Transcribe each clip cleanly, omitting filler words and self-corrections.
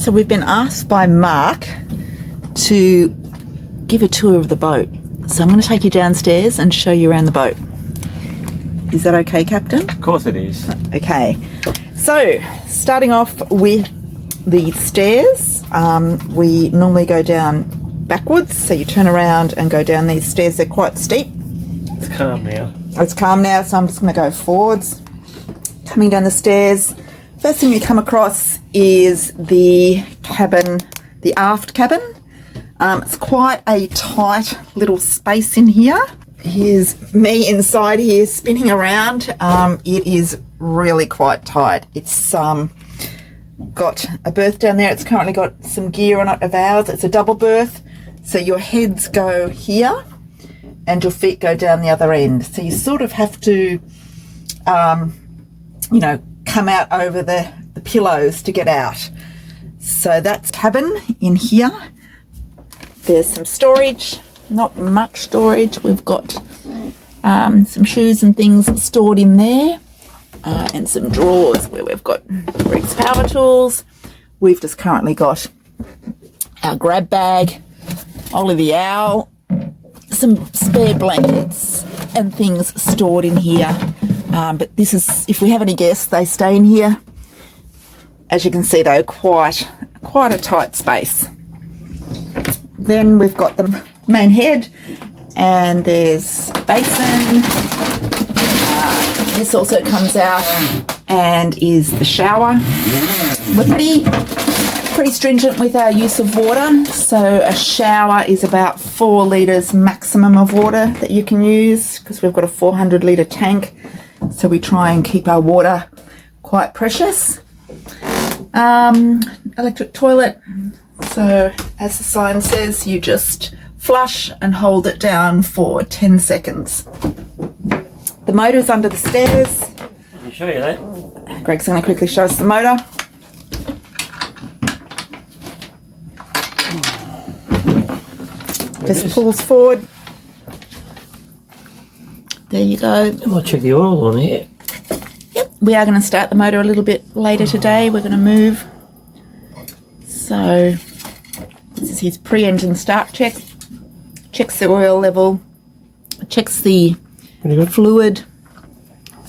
So we've been asked by Mark to give a tour of the boat. So I'm going to take you downstairs and show you around the boat. Is that okay, Captain? Of course it is. Okay. So, starting off with the stairs, we normally go down backwards. So you turn around and go down these stairs. They're quite steep. It's calm now. It's calm now, so I'm just going to go forwards. Coming down the stairs, first thing you come across is the cabin, the aft cabin. It's quite a tight little space in here. Here's me inside here spinning around. It is really quite tight. It's got a berth down there. It's currently got some gear on it of ours. It's a double berth, so your heads go here and your feet go down the other end. So you sort of have to, come out over the pillows to get out. So that's cabin in here. There's some storage, not much storage. We've got some shoes and things stored in there, and some drawers where we've got Greg's power tools. We've just currently got our grab bag, Ollie the owl, some spare blankets and things stored in here. But this is, if we have any guests, they stay in here. As you can see though, quite a tight space. Then we've got the main head, and there's a basin. This also comes out and is the shower. We're pretty stringent with our use of water, so a shower is about 4 litres maximum of water that you can use, because we've got a 400 litre tank, so we try and keep our water quite precious. Electric toilet. So, as the sign says, you just flush and hold it down for 10 seconds. The motor's under the stairs. Let me show you that. Greg's going to quickly show us the motor. Just pulls forward. There you go. I might check the oil on here. Yep, we are going to start the motor a little bit later today. We're going to move. So, this is his pre-engine start check. Checks the oil level, checks the fluid,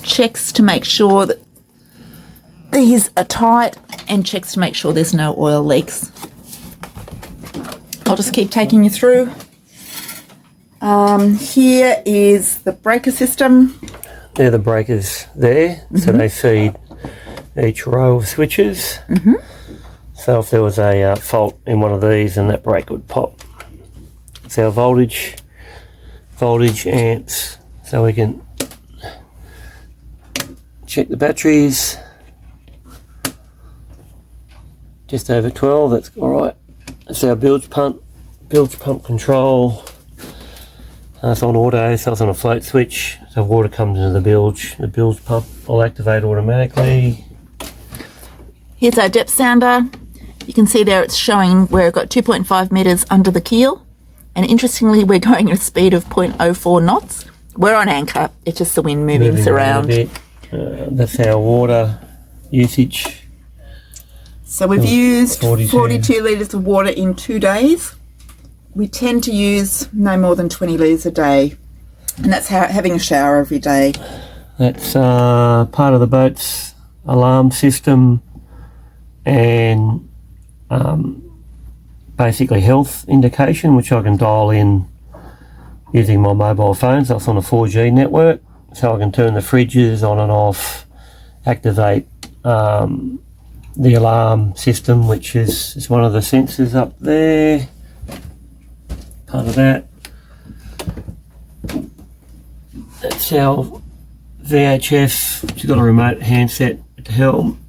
checks to make sure that these are tight, and checks to make sure there's no oil leaks. I'll just keep taking you through. Here is the breaker system. They're the breakers there, so they feed each row of switches. So if there was a fault in one of these, then that breaker would pop. It's our voltage amps, so we can check the batteries. Just over 12, that's alright. That's our bilge pump control. It's on auto, so it's on a float switch. So if water comes into the bilge pump will activate automatically. Here's our depth sounder. You can see there it's showing we've got 2.5 metres under the keel. And interestingly, we're going at a speed of 0.04 knots. We're on anchor. It's just the wind moving us around. That's our water usage. So we've used 42 litres of water in 2 days. We tend to use no more than 20 litres a day. And that's having a shower every day. That's part of the boat's alarm system and basically health indication, which I can dial in using my mobile phone. So it's on a 4G network, so I can turn the fridges on and off, activate the alarm system, which is one of the sensors up there, part of that. That's our VHF, which has got a remote handset at the helm.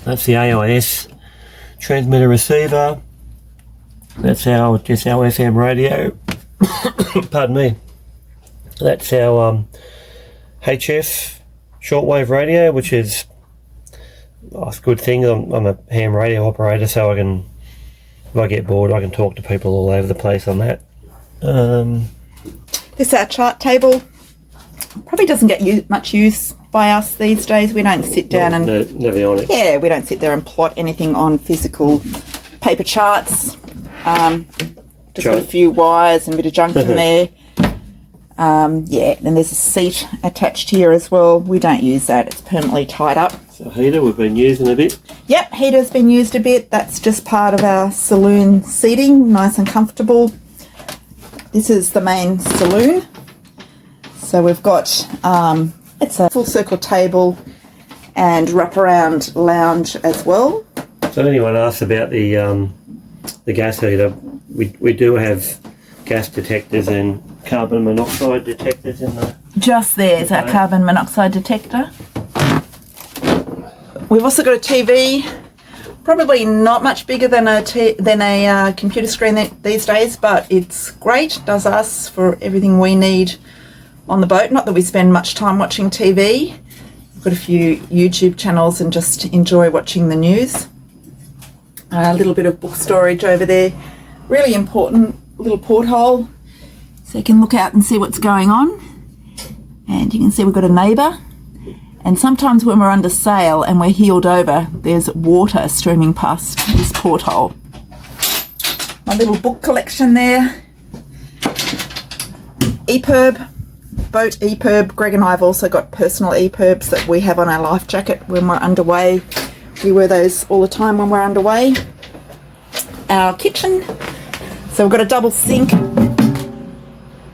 That's the AIS transmitter receiver. That's just our FM radio. Pardon me. That's our HF shortwave radio, which is it's a good thing. I'm a ham radio operator, so if I get bored, I can talk to people all over the place on that. This is our chart table. probably doesn't get much use by us these days. We don't sit down and... Never on it. Yeah, we don't sit there and plot anything on physical paper charts. Just got a few wires and a bit of junk in there. Yeah, and there's a seat attached here as well. We don't use that. It's permanently tied up. So heater we've been using a bit. Yep, heater's been used a bit. That's just part of our saloon seating, nice and comfortable. This is the main saloon. So we've got, it's a full circle table and wraparound lounge as well. So anyone asks about the gas heater, we do have gas detectors and carbon monoxide detectors in the... Just there's our carbon monoxide detector. We've also got a TV, probably not much bigger than a computer screen these days, but it's great, does us for everything we need on the boat. Not that we spend much time watching TV. We've got a few YouTube channels and just enjoy watching the news. A little bit of book storage over there. Really important little porthole so you can look out and see what's going on. And you can see we've got a neighbour. And sometimes when we're under sail and we're heeled over, there's water streaming past this porthole. My little book collection there. EPIRB, boat EPIRB. Greg and I have also got personal EPIRBs that we have on our life jacket when we're underway. We wear those all the time when we're underway. Our kitchen. So we've got a double sink,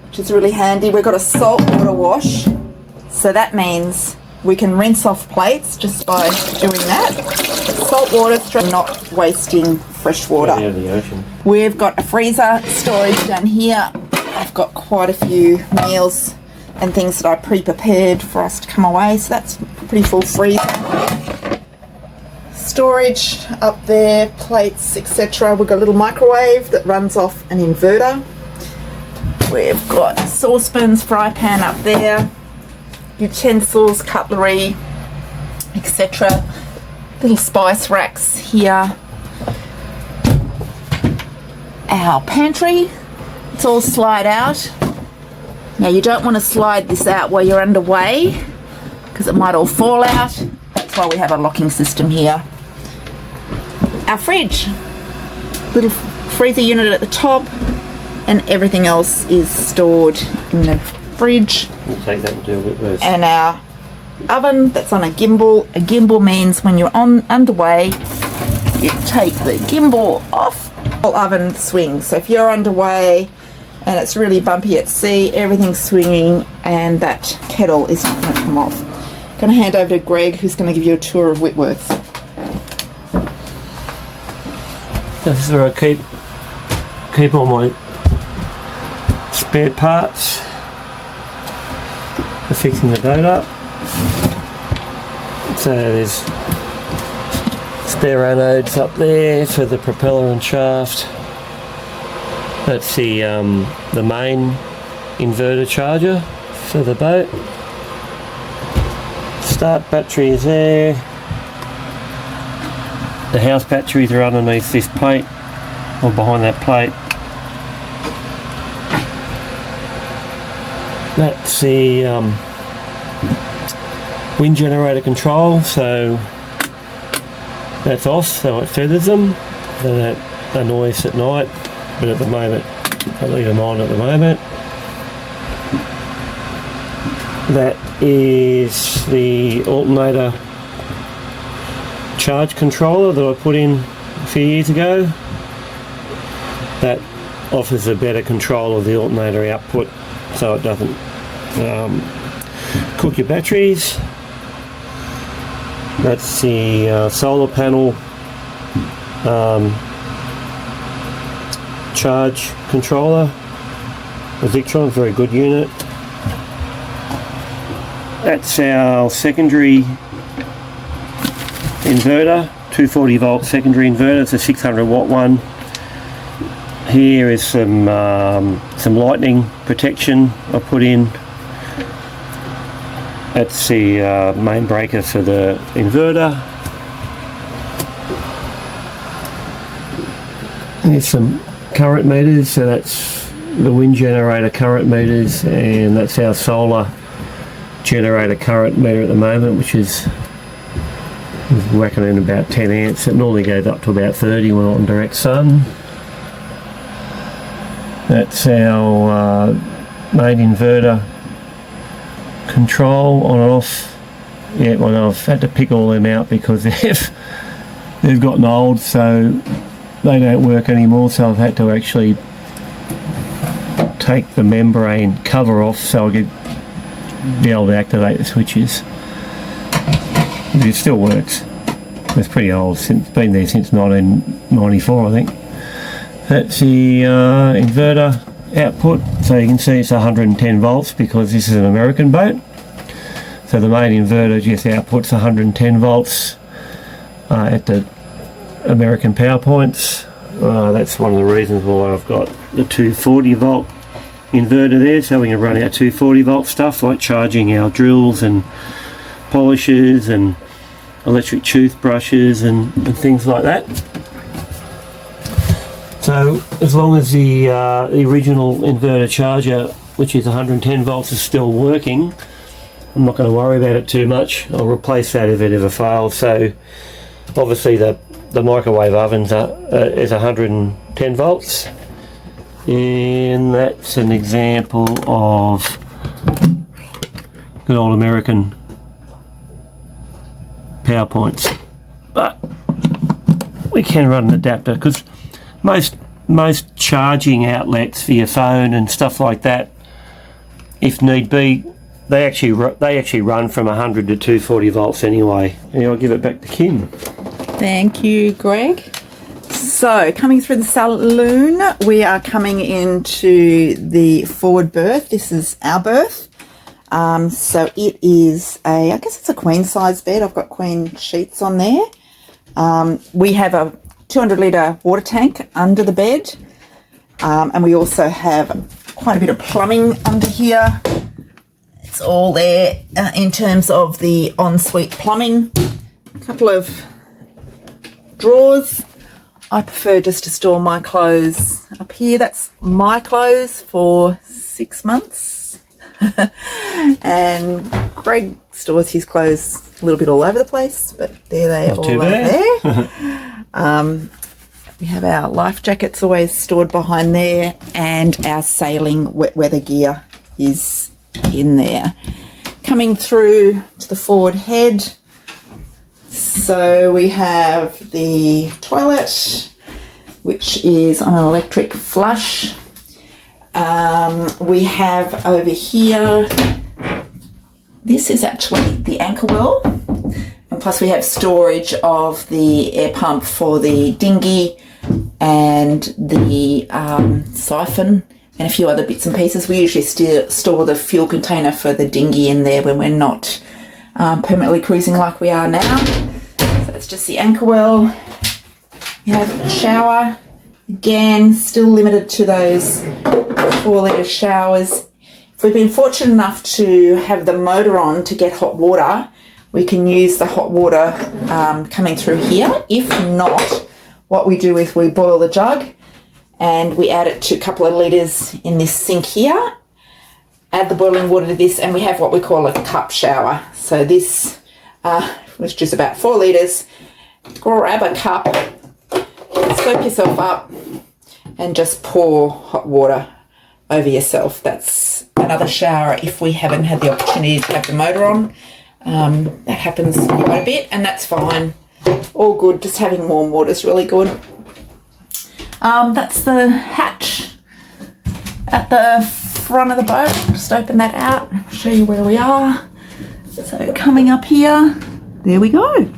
which is really handy. We've got a salt water wash. So that means we can rinse off plates just by doing that. Salt water, not wasting fresh water. Out of the ocean. We've got a freezer storage down here. I've got quite a few meals and things that I pre-prepared for us to come away, so that's a pretty full freezer. Storage up there, plates, etc. We've got a little microwave that runs off an inverter. We've got saucepans, fry pan up there, utensils, cutlery, etc. Little spice racks here. Our pantry, it's all slide out. Now you don't want to slide this out while you're underway because it might all fall out. That's why we have a locking system here. Our fridge, little freezer unit at the top, and everything else is stored in the fridge. We'll take that and do a bit worse. And our oven that's on a gimbal. A gimbal means when you're underway, you take the gimbal off, the oven swings. So if you're underway and it's really bumpy at sea, everything's swinging and that kettle is not going to come off. I'm going to hand over to Greg, who's going to give you a tour of Whitworth. This is where I keep all my spare parts for fixing the boat up. So there's spare anodes up there for the propeller and shaft. That's the main inverter charger for the boat. Start battery is there. The house batteries are underneath this plate, or behind that plate. That's the wind generator control, so that's off, so it feathers them. That annoys at night, but at the moment, I leave them on at the moment. That is the alternator charge controller that I put in a few years ago. That offers a better control of the alternator output so it doesn't cook your batteries. That's the solar panel charge controller. The Victron, very good unit. That's our secondary inverter, 240 volt secondary inverter. It's a 600 watt one. Here is some lightning protection I put in. That's the main breaker for the inverter. There's some current meters, so that's the wind generator current meters, and that's our solar generator current meter at the moment, which is whacking in about 10 amps. It normally goes up to about 30 when on direct sun. That's our main inverter control on and off. Yeah, well, I've had to pick all them out because they've gotten old, so they don't work anymore. So I've had to actually take the membrane cover off so I could be able to activate the switches. But it still works. It's pretty old. It's been there since 1994, I think. That's the inverter output. So you can see it's 110 volts because this is an American boat. So the main inverter just outputs 110 volts at the American power points. That's one of the reasons why I've got the 240 volt inverter there, so we can run our 240 volt stuff like charging our drills and polishers and electric toothbrushes and things like that. So as long as the original inverter charger, which is 110 volts, is still working, I'm not going to worry about it too much. I'll replace that if it ever fails. So obviously the microwave ovens is 110 volts, and that's an example of good old American power points. But we can run an adapter because most charging outlets for your phone and stuff like that, if need be, they actually run from 100 to 240 volts anyway. And I'll give it back to Kim. Thank you, Greg. So, coming through the saloon, we are coming into the forward berth. This is our berth. So it is I guess it's a queen size bed. I've got queen sheets on there. We have a 200 litre water tank under the bed. And we also have quite a bit of plumbing under here. It's all there in terms of the ensuite plumbing. A couple of drawers. I prefer just to store my clothes up here. That's my clothes for 6 months. And Greg stores his clothes a little bit all over the place, but there they are, all over there. We have our life jackets always stored behind there, and our sailing wet weather gear is in there. Coming through to the forward head, so we have the toilet, which is on an electric flush. We have over here, this is actually the anchor well, and plus we have storage of the air pump for the dinghy and the siphon and a few other bits and pieces. We usually store the fuel container for the dinghy in there when we're not permanently cruising like we are now. So that's just the anchor well. We have a shower. Again, still limited to those 4 litre showers. If we've been fortunate enough to have the motor on to get hot water, we can use the hot water coming through here. If not, what we do is we boil the jug and we add it to a couple of litres in this sink here, add the boiling water to this, and we have what we call a cup shower. So this was just about 4 litres. Grab a cup, scoop yourself up and just pour hot water over yourself. That's another shower if we haven't had the opportunity to have the motor on. That happens quite a bit, and that's fine. All good, just having warm water is really good. That's the hatch at the front of the boat. Just open that out, show you where we are. So coming up here, there we go.